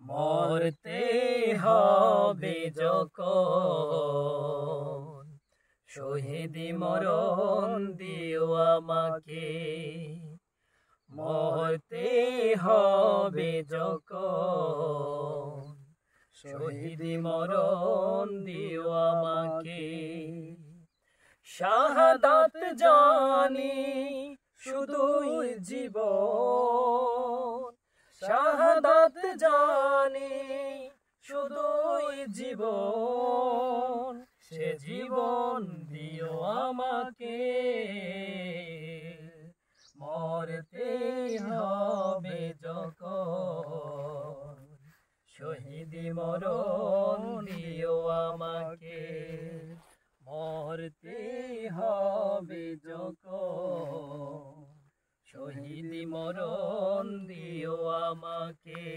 মরতে হবে যখন শহীদি মরণ দিও আমাকে। মরতে হবে যখন শহীদি মরণ দিও আমাকে। শাহাদাত জানি শুধুই জীবন, শাহাদাত জানি শুধুই জীবন, সে জীবন দিও আমাকে। মরতে হবে যখন শহীদি মরণ দিও আমাকে। মরতে হবে যখন শহীদি মরণ দিও আমাকে।